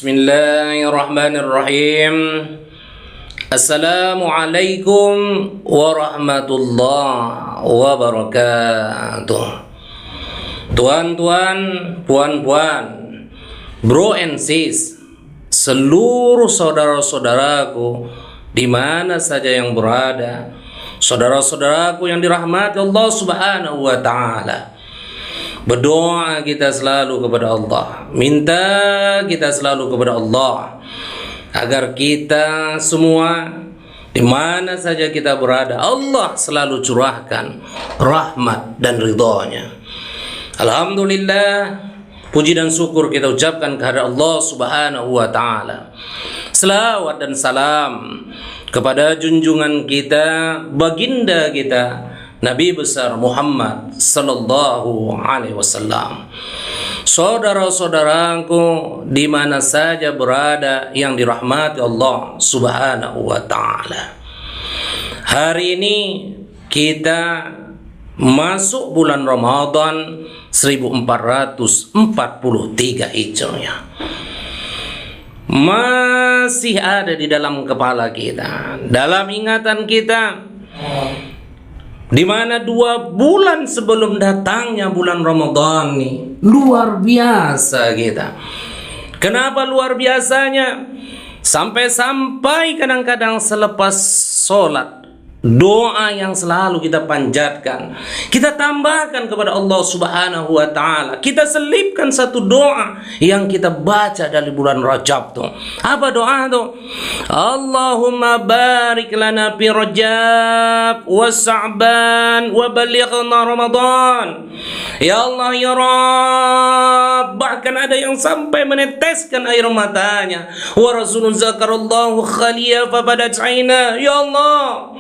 Bismillahirrahmanirrahim. Assalamualaikum warahmatullahi wabarakatuh. Tuan-tuan, puan-puan, bro and sis, seluruh saudara-saudaraku di mana saja yang berada, saudara-saudaraku yang dirahmati Allah Subhanahu wa taala. Berdoa kita selalu kepada Allah, minta kita selalu kepada Allah agar kita semua di mana saja kita berada, Allah selalu curahkan rahmat dan ridhonya. Alhamdulillah, puji dan syukur kita ucapkan kepada Allah Subhanahu wa taala. Selawat dan salam kepada junjungan kita, baginda kita, Nabi besar Muhammad sallallahu alaihi wasallam. Saudara-saudaraku di mana saja berada yang dirahmati Allah Subhanahu wa taala. Hari ini kita masuk bulan Ramadan 1443 Hijriah. Masih ada di dalam kepala kita, dalam ingatan kita, di mana 2 bulan sebelum datangnya bulan Ramadan ini luar biasa kita. Kenapa luar biasanya? Sampai-sampai kadang-kadang selepas sholat, doa yang selalu kita panjatkan, kita tambahkan kepada Allah Subhanahu wa taala. Kita selipkan satu doa yang kita baca dari bulan Rajab tuh. Apa doa tuh? Allahumma barik lana fi Rajab wa Sa'ban wa balighna Ramadan. Ya Allah ya Rabb, bahkan ada yang sampai meneteskan air matanya. Wa rasulun zakarallahu khaliya fa badat aina. Ya Allah,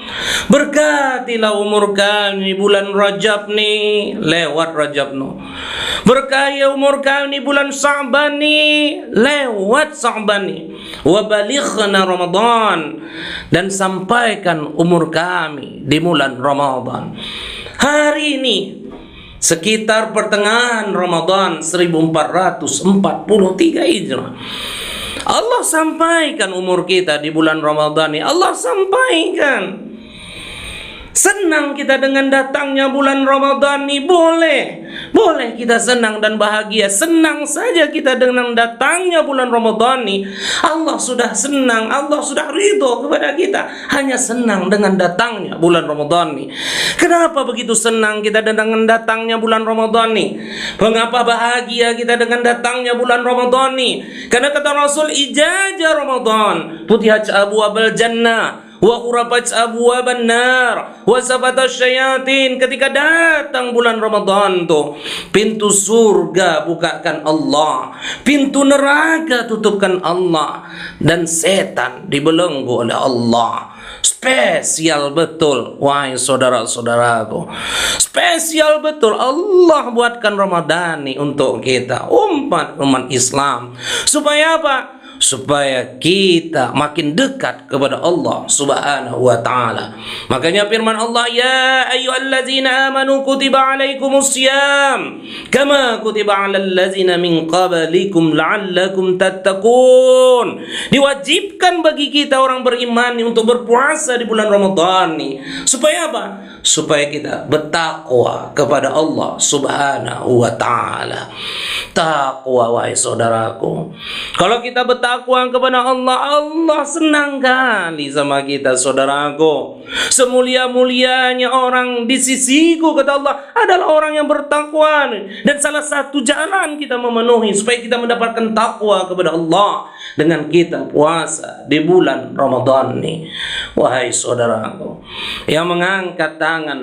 berkatilah umur kami bulan Rajab nih, lewat Rajab no. Berkahi umur kami bulan Sa'ban nih, lewat Sa'ban nih. Wa balighna Ramadan, dan sampaikan umur kami di bulan Ramadan. Hari ini sekitar pertengahan Ramadan 1443 Hijriah. Allah sampaikan umur kita di bulan Ramadan ini. Allah sampaikan. Senang kita dengan datangnya bulan Ramadan ini, boleh kita senang dan bahagia. Senang saja kita dengan datangnya bulan Ramadan ini. Allah sudah senang, Allah sudah ridho kepada kita. Hanya senang dengan datangnya bulan Ramadan ini. Kenapa begitu senang kita dengan datangnya bulan Ramadan ini? Mengapa bahagia kita dengan datangnya bulan Ramadan ini? Karena kata Rasul, ijazah Ramadan futihat abwabul jannah wa ghurafat abwaban nar wa sabatas syayatin. Ketika datang bulan Ramadan tuh, pintu surga bukakan Allah, pintu neraka tutupkan Allah, dan setan dibelenggu oleh Allah. Spesial betul, wahai saudara-saudaraku, spesial betul Allah buatkan Ramadan ini untuk kita, umat Islam. Supaya apa? Supaya kita makin dekat kepada Allah Subhanahu wa taala. Makanya firman Allah, ya ayyuhallazina amanu kutiba alaikumusiyam kama kutiba alal ladzina min qablikum la'allakum tattaqun. Diwajibkan bagi kita orang beriman untuk berpuasa di bulan Ramadan ini. Supaya apa? Supaya kita bertakwa kepada Allah Subhanahu wa taala. Takwa, wahai saudaraku. Kalau kita bertakwa kepada Allah, Allah senang kali sama kita, saudaraku. Semulia-mulianya orang di sisiku, kata Allah, adalah orang yang bertakwa. Dan salah satu jalan kita memenuhi supaya kita mendapatkan takwa kepada Allah dengan kita puasa di bulan Ramadan ini. Wahai saudaraku, yang mengangkat tangan,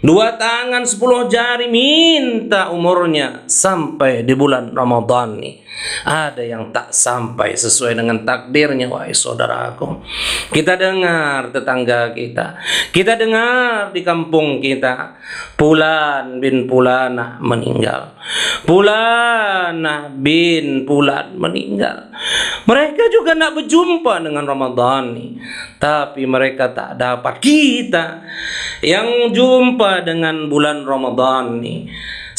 2 tangan 10 jari, minta umurnya sampai di bulan Ramadan ini. Ada yang tak sampai sesuai dengan takdirnya, wahai saudaraku. Kita dengar tetangga kita dengar di kampung kita, Fulan bin Fulanah meninggal, Fulanah bin Fulan meninggal. Mereka juga nak berjumpa dengan Ramadan ini, tapi mereka tak dapat. Kita yang jumpa dengan bulan Ramadan ini,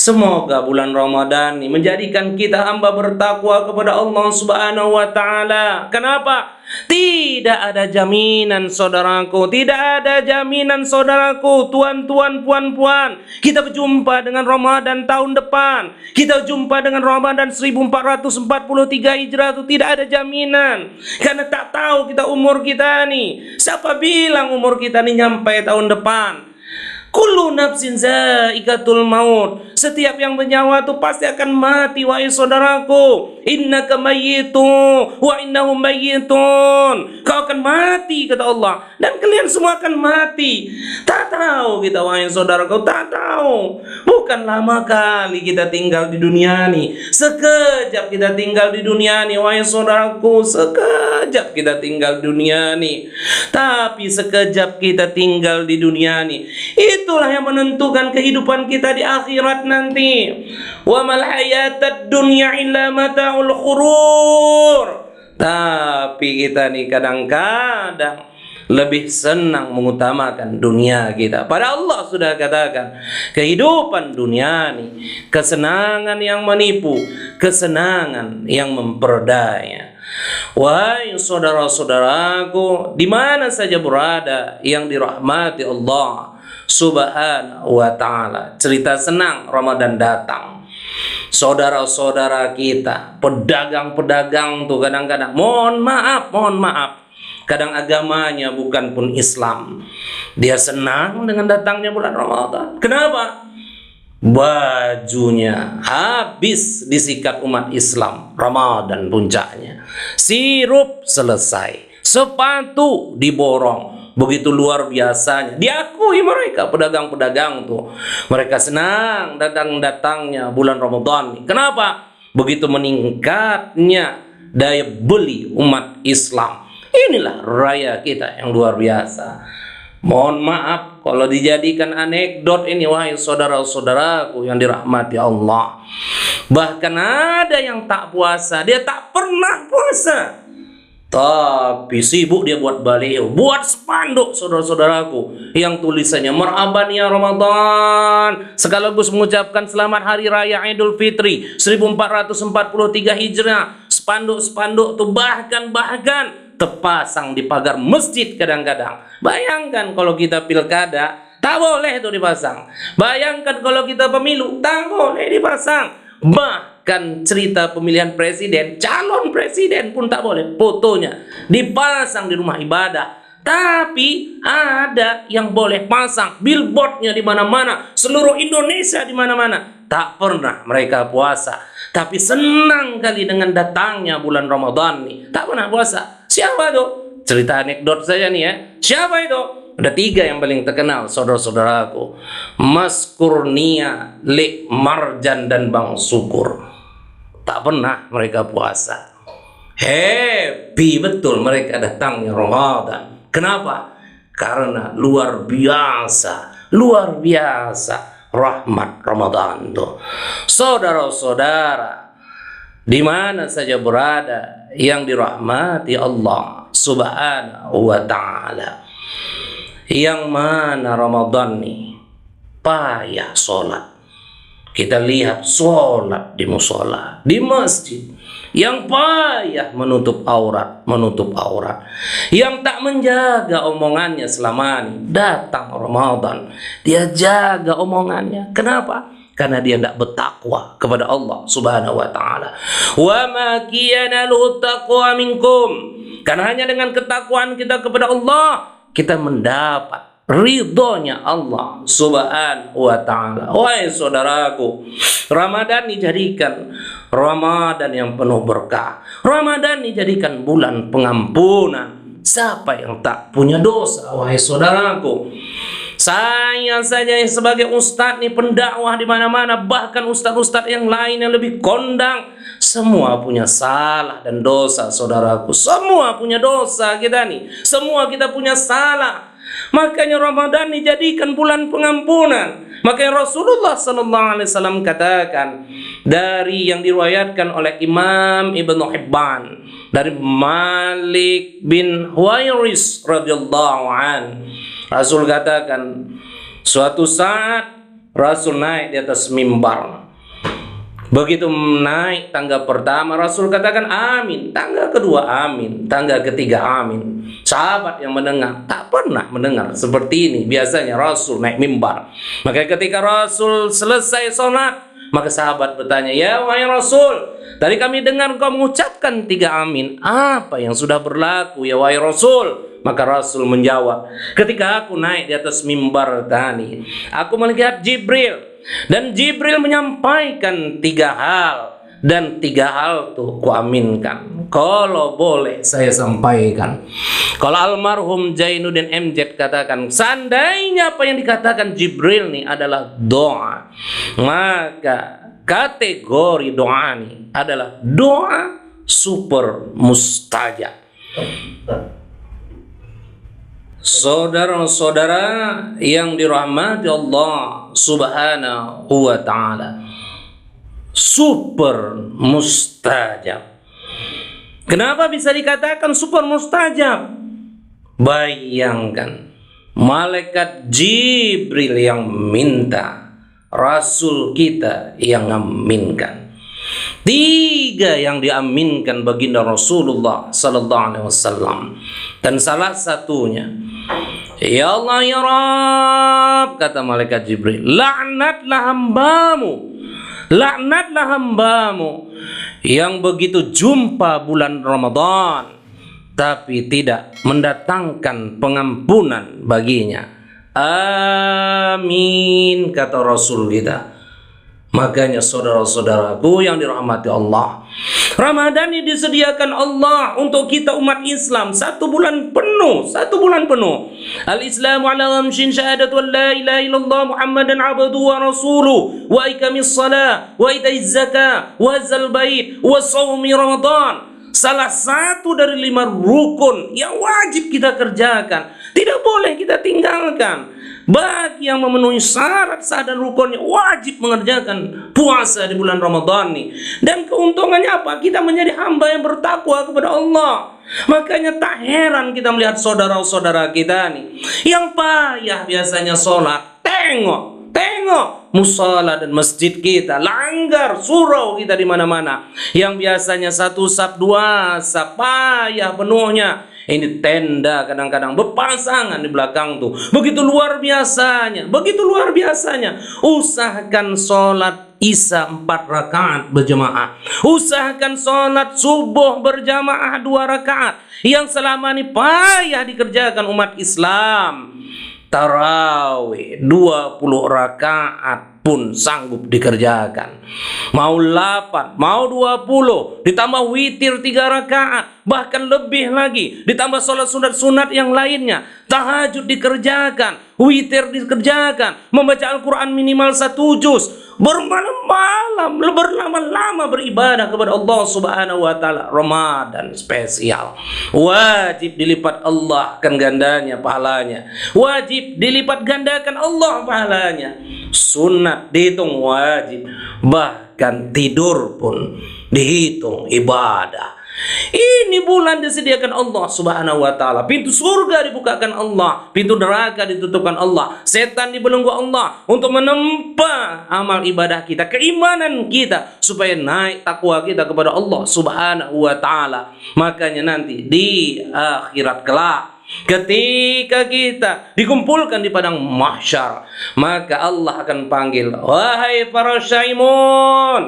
Semoga bulan Ramadan ini menjadikan kita hamba bertakwa kepada Allah Subhanahu wa taala. Kenapa? Tidak ada jaminan saudaraku, tidak ada jaminan saudaraku, tuan-tuan, puan-puan. Kita berjumpa dengan Ramadan tahun depan. Kita jumpa dengan Ramadan 1443 Hijrah itu tidak ada jaminan. Karena tak tahu kita umur kita nih. Siapa bilang umur kita nih nyampe tahun depan? Kullu nafsin za'iqatul maut. Setiap yang bernyawa itu pasti akan mati, wahai saudaraku. Innaka mayyitun wa innahum mayyitun. Kau akan mati, kata Allah, dan kalian semua akan mati. Tak tahu kita, wahai saudaraku, tak tahu. Bukan lama kali kita tinggal di dunia ini. Sekejap kita tinggal di dunia ini, wahai saudaraku. Sekejap kita tinggal di dunia ini. Tapi sekejap kita tinggal di dunia ini, itulah yang menentukan kehidupan kita di akhirat nanti. Wa mal hayatad dunya illa mata'ul khurur. Tapi kita nih kadang-kadang lebih senang mengutamakan dunia kita. Pada Allah sudah katakan, kehidupan dunia ini kesenangan yang menipu, kesenangan yang memperdaya. Wahai saudara-saudaraku, di mana saja berada yang dirahmati Allah Subhanahu wa ta'ala, cerita senang Ramadan datang. Saudara-saudara kita, pedagang-pedagang tuh kadang-kadang, mohon maaf, kadang agamanya bukan pun Islam, dia senang dengan datangnya bulan Ramadan. Kenapa? Bajunya habis disikat umat Islam, Ramadan puncaknya. Sirup selesai, sepatu diborong. Begitu luar biasanya. Diakui mereka pedagang-pedagang tuh, mereka senang datangnya bulan Ramadan. Kenapa? Begitu meningkatnya daya beli umat Islam. Inilah raya kita yang luar biasa. Mohon maaf kalau dijadikan anekdot ini, wahai saudara-saudaraku yang dirahmati Allah. Bahkan ada yang tak puasa, dia tak pernah puasa, tapi sibuk dia buat baliho, buat spanduk, saudara-saudaraku, yang tulisannya marhaban ya Ramadan, sekaligus mengucapkan selamat hari raya Idul Fitri 1443 Hijrah. Spanduk-spanduk tuh bahkan terpasang di pagar masjid kadang-kadang. Bayangkan kalau kita pilkada, tak boleh itu dipasang. Bayangkan kalau kita pemilu, tak boleh dipasang. Bahkan cerita pemilihan presiden, calon presiden pun tak boleh fotonya dipasang di rumah ibadah. Tapi ada yang boleh pasang billboardnya di mana-mana, seluruh Indonesia di mana-mana. Tak pernah mereka puasa, tapi senang kali dengan datangnya bulan Ramadan nih. Tak pernah puasa. Siapa itu? Cerita anekdot saja nih ya. Siapa itu? Ada 3 yang paling terkenal, saudara-saudaraku. Mas Kurnia, Lek Marjan, dan Bang Sukur. Tak pernah mereka puasa. Happy betul mereka datangnya Ramadan. Kenapa? Karena luar biasa rahmat Ramadan tuh. Saudara-saudara, di mana saja berada yang dirahmati Allah Subhanahu wa ta'ala, yang mana Ramadan nih payah sholat. Kita lihat sholat di musola, di masjid, yang payah menutup aurat, yang tak menjaga omongannya selama ini. Datang Ramadan, dia jaga omongannya. Kenapa? Karena dia tidak bertakwa kepada Allah Subhanahu wa ta'ala. Wa ma kiyana lahu taqwa minkum. Karena hanya dengan ketakwaan kita kepada Allah, kita mendapat ridhonya Allah Subhanahu wa ta'ala. Wahai saudaraku, Ramadan dijadikan Ramadan yang penuh berkah. Ramadan dijadikan bulan pengampunan. Siapa yang tak punya dosa, wahai saudaraku? Saya saja yang sebagai ustadz nih, pendakwah di mana-mana, bahkan ustadz-ustadz yang lain yang lebih kondang, semua punya salah dan dosa, saudaraku. Semua punya dosa kita nih. Semua kita punya salah. Makanya Ramadan dijadikan bulan pengampunan. Makanya Rasulullah SAW katakan, dari yang diriwayatkan oleh Imam Ibnu Hibban dari Malik bin Huwairis radhiyallahu an, Rasul katakan, suatu saat Rasul naik di atas mimbar. Begitu naik tangga pertama, Rasul katakan amin. Tangga kedua amin. Tangga ketiga amin. Sahabat yang mendengar tak pernah mendengar seperti ini. Biasanya Rasul naik mimbar. Maka ketika Rasul selesai sholat, maka sahabat bertanya, ya wahai Rasul, tadi kami dengar kau mengucapkan 3 amin. Apa yang sudah berlaku ya wahai Rasul? Maka Rasul menjawab, ketika aku naik di atas mimbar tadi, aku melihat Jibril. Dan Jibril menyampaikan 3 hal. Dan 3 hal tuh kuaminkan. Kalau boleh saya sampaikan. Kalau almarhum Jainuddin MZ katakan, seandainya apa yang dikatakan Jibril nih adalah doa, maka kategori doa ini adalah doa super mustajab. Saudara-saudara yang dirahmati Allah Subhanahu wa ta'ala, super mustajab. Kenapa bisa dikatakan super mustajab? Bayangkan, malaikat Jibril yang minta, Rasul kita yang ngaminkan. 3 yang diaminkan baginda Rasulullah sallallahu alaihi wasallam. Dan salah satunya, ya Allah ya Rabb, kata malaikat Jibril, laknatlah hambamu yang begitu jumpa bulan Ramadan tapi tidak mendatangkan pengampunan baginya. Amin, kata Rasul kita. Makanya saudara-saudaraku yang dirahmati Allah, Ramadan ini disediakan Allah untuk kita umat Islam 1 bulan penuh, 1 bulan penuh. Al-Islamu ala khamsin, syahadatu an la ilaha illallah Muhammadan abduhu wa rasuluh, wa iqamis shalah, wa itaiz zakah, wa hadzal bait, wa shaumi Ramadan. Salah satu dari 5 rukun yang wajib kita kerjakan, tidak boleh kita tinggalkan. Bagi yang memenuhi syarat sah dan rukunnya, wajib mengerjakan puasa di bulan Ramadan ini. Dan keuntungannya apa? Kita menjadi hamba yang bertakwa kepada Allah. Makanya tak heran kita melihat saudara-saudara kita nih yang payah biasanya sholat. Tengok musala dan masjid kita, langgar surau kita di mana-mana. Yang biasanya 1 saf 2 saf, payah penuhnya. Ini tenda kadang-kadang berpasangan di belakang tuh. Begitu luar biasanya. Usahakan sholat Isya 4 rakaat berjamaah. Usahakan sholat subuh berjamaah 2 rakaat. Yang selama ini payah dikerjakan umat Islam. Tarawih 20 rakaat pun sanggup dikerjakan. Mau 8, mau 20, ditambah witir 3 rakaat, bahkan lebih lagi, ditambah sholat sunat-sunat yang lainnya. Tahajud dikerjakan, witir dikerjakan, membaca Al-Quran minimal 1 juz, bermalam-malam, berlama-lama beribadah kepada Allah Subhanahu wa ta'ala. Ramadan spesial, wajib dilipat Allah kan gandanya pahalanya, wajib dilipat gandakan Allah pahalanya. Sunat dihitung wajib, bahkan tidur pun dihitung ibadah. Ini bulan disediakan Allah Subhanahu wa ta'ala. Pintu surga dibukakan Allah, pintu neraka ditutupkan Allah. Setan dibelenggu Allah untuk menempa amal ibadah kita, keimanan kita, supaya naik takwa kita kepada Allah Subhanahu wa ta'ala. Makanya nanti di akhirat kelak, ketika kita dikumpulkan di padang mahsyar, maka Allah akan panggil, wahai para syaimun,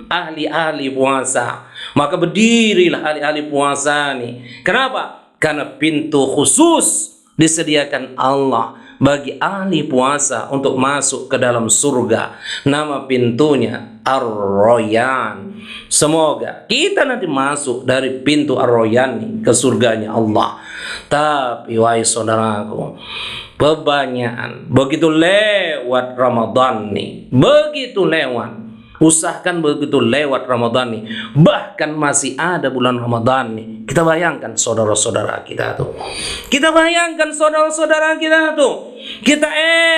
ahli-ahli puasa. Maka berdirilah ahli-ahli puasa nih. Kenapa? Karena pintu khusus disediakan Allah bagi ahli puasa untuk masuk ke dalam surga. Nama pintunya Ar-Rayyan. Semoga kita nanti masuk dari pintu Ar-Rayyan nih ke surganya Allah. Tapi wahai saudaraku, kebanyakan begitu lewat Ramadan nih, begitu lewat. Usahakan begitu lewat Ramadan nih, bahkan masih ada bulan Ramadan nih. Kita bayangkan saudara-saudara kita tuh. Kita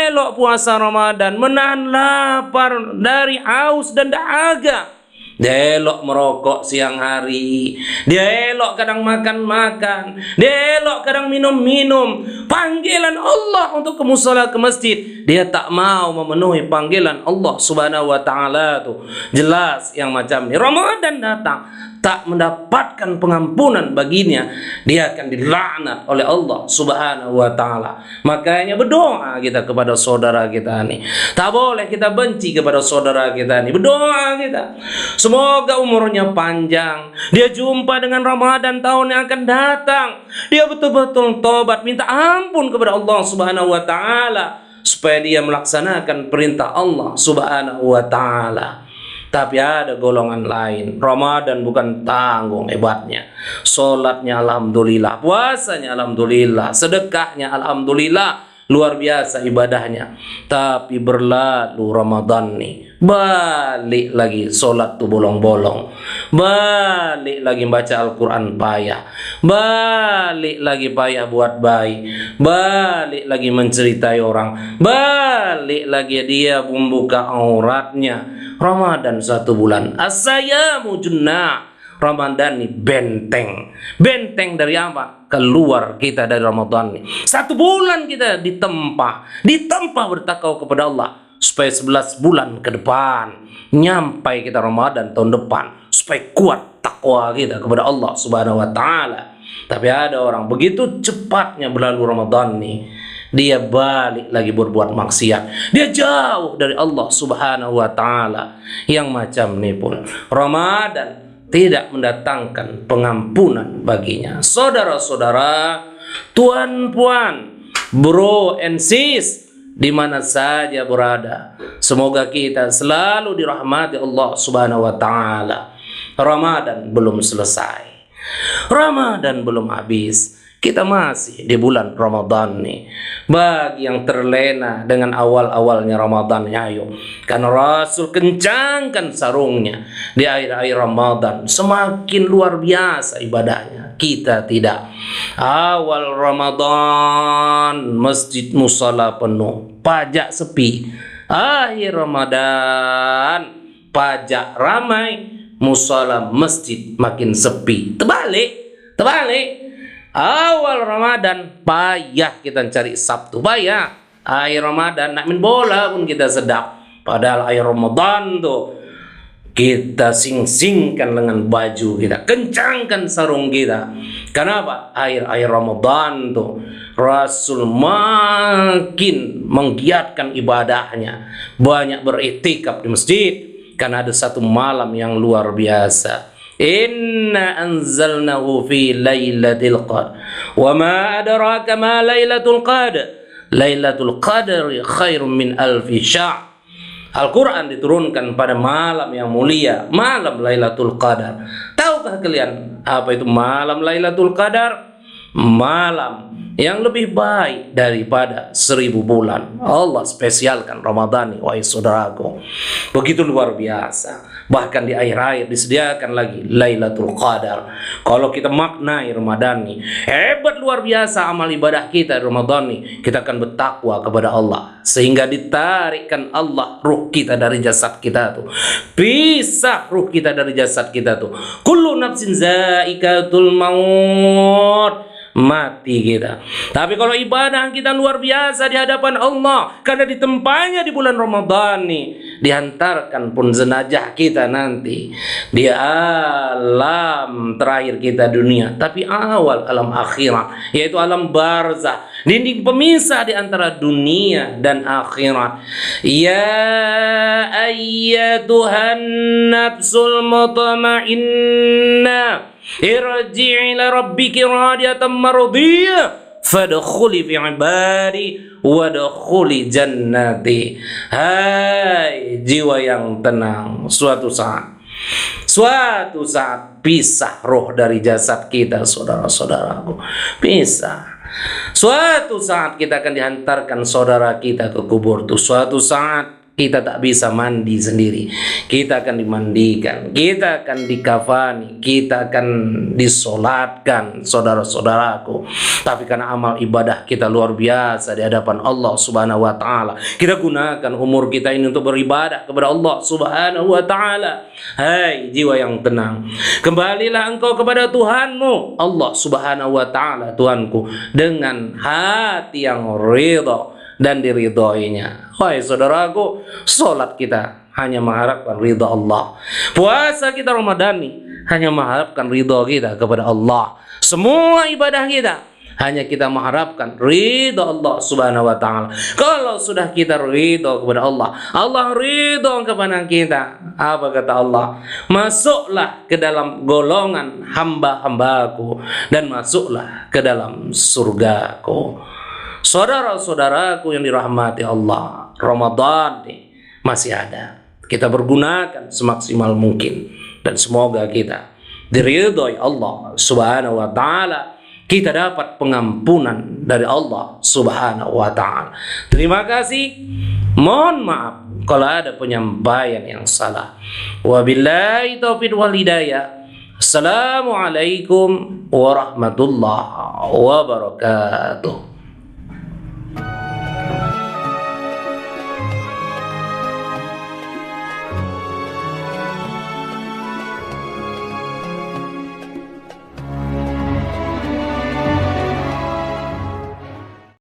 elok puasa Ramadan, menahan lapar dari haus dan dahaga. Dia elok merokok siang hari, dia elok kadang makan-makan, dia elok kadang minum-minum. Panggilan Allah untuk ke musala, ke masjid, dia tak mau memenuhi panggilan Allah Subhanahu wa taala tuh. Jelas yang macam ini. Ramadan datang tak mendapatkan pengampunan baginya, dia akan dilaknat oleh Allah Subhanahu wa taala. Makanya berdoa kita kepada saudara kita nih. Tak boleh kita benci kepada saudara kita nih. Berdoa kita, semoga umurnya panjang, dia jumpa dengan Ramadan tahun yang akan datang, dia betul-betul tobat, minta ampun kepada Allah Subhanahu wa taala, supaya dia melaksanakan perintah Allah Subhanahu wa taala. Tapi ada golongan lain, Ramadan bukan tanggung hebatnya, sholatnya alhamdulillah, puasanya alhamdulillah, sedekahnya alhamdulillah, luar biasa ibadahnya. Tapi berlalu Ramadan nih, balik lagi sholat tuh bolong-bolong, balik lagi baca Al-Quran payah, balik lagi payah buat baik, balik lagi menceritai orang, balik lagi dia membuka auratnya. Ramadan 1 bulan, as-sayamu junnah. Ramadan ini benteng. Benteng dari apa? Keluar kita dari Ramadan ini. 1 bulan kita ditempa bertakwa kepada Allah, supaya 11 bulan ke depan nyampai kita Ramadan tahun depan, supaya kuat takwa kita kepada Allah Subhanahu wa taala. Tapi ada orang begitu cepatnya berlalu Ramadan nih, dia balik lagi berbuat maksiat, dia jauh dari Allah Subhanahu wa taala. Yang macam ini pun Ramadan tidak mendatangkan pengampunan baginya. Saudara-saudara, tuan-puan, bro and sis, di mana saja berada, semoga kita selalu dirahmati Allah Subhanahu wa taala. Ramadan belum selesai, Ramadan belum habis. Kita masih di bulan Ramadan nih. Bagi yang terlena dengan awal-awalnya Ramadan, ayo, karena Rasul kencangkan sarungnya di akhir-akhir Ramadan, semakin luar biasa ibadahnya. Kita tidak. Awal Ramadan masjid musala penuh, pajak sepi. Akhir Ramadan pajak ramai, musala masjid makin sepi. Terbalik. Awal Ramadan payah kita cari Sabtu, payah. Akhir Ramadan nak main bola pun kita sedap. Padahal akhir Ramadan tuh kita sing-singkan lengan baju kita, kencangkan sarung kita. Kenapa? Akhir Ramadan tuh Rasul makin menggiatkan ibadahnya, banyak beriktikaf di masjid, karena ada 1 malam yang luar biasa. Inna anzalnahu fi lailatul qadr wa ma adraka ma lailatul qadr lailatul qadri khairum min alfi syahr. Al-Quran diturunkan pada malam yang mulia, malam Lailatul Qadar. Tahukah kalian apa itu malam Lailatul Qadar? Malam yang lebih baik daripada 1000 bulan. Allah spesialkan Ramadan, wahai saudaraku, begitu luar biasa. Bahkan di akhir-akhir disediakan lagi Lailatul Qadar. Kalau kita maknai Ramadan ini, hebat luar biasa amal ibadah kita di Ramadan ini, kita akan bertakwa kepada Allah, sehingga ditarikkan Allah ruh kita dari jasad kita tuh. Pisah ruh kita dari jasad kita tuh. Kullu nafsin zaikatul maut. Mati kita. Tapi kalau ibadah kita luar biasa di hadapan Allah, karena ditempanya di bulan Ramadan nih, dihantarkan pun jenazah kita nanti di alam terakhir kita dunia, tapi awal alam akhirat, yaitu alam barzah, dinding pemisah di antara dunia dan akhirat. Ya ayyatuhan nafsul mutmainnah, irji'i ila rabbiki radiyatan mardiyah fadkhuli fi ibadi wadkhuli jannati. Hai jiwa yang tenang, suatu saat pisah roh dari jasad kita, saudara-saudaraku, pisah. Suatu saat kita akan dihantarkan saudara kita ke kubur tuh. Suatu saat Kita tak bisa mandi sendiri. Kita akan dimandikan, kita akan dikafani, kita akan disolatkan, saudara-saudaraku. Tapi karena amal ibadah kita luar biasa di hadapan Allah Subhanahu wa taala, kita gunakan umur kita ini untuk beribadah kepada Allah Subhanahu wa taala. Hai jiwa yang tenang, kembalilah engkau kepada Tuhanmu Allah Subhanahu wa taala, Tuhanku, dengan hati yang ridha dan diridhoinya. Wahai saudaraku, salat kita hanya mengharapkan ridha Allah. Puasa kita Ramadhani hanya mengharapkan ridha kita kepada Allah. Semua ibadah kita hanya kita mengharapkan ridha Allah Subhanahu wa taala. Kalau sudah kita ridha kepada Allah, Allah ridha kepada kita. Apa kata Allah? Masuklah ke dalam golongan hamba-hambaku dan masuklah ke dalam surgaku. Saudara-saudaraku yang dirahmati Allah, Ramadan masih ada. Kita bergunakan semaksimal mungkin dan semoga kita diridhoi Allah Subhanahu wa taala. Kita dapat pengampunan dari Allah Subhanahu wa taala. Terima kasih. Mohon maaf kalau ada penyampaian yang salah. Wabillahi taufiq wal hidayah. Assalamualaikum warahmatullahi wabarakatuh.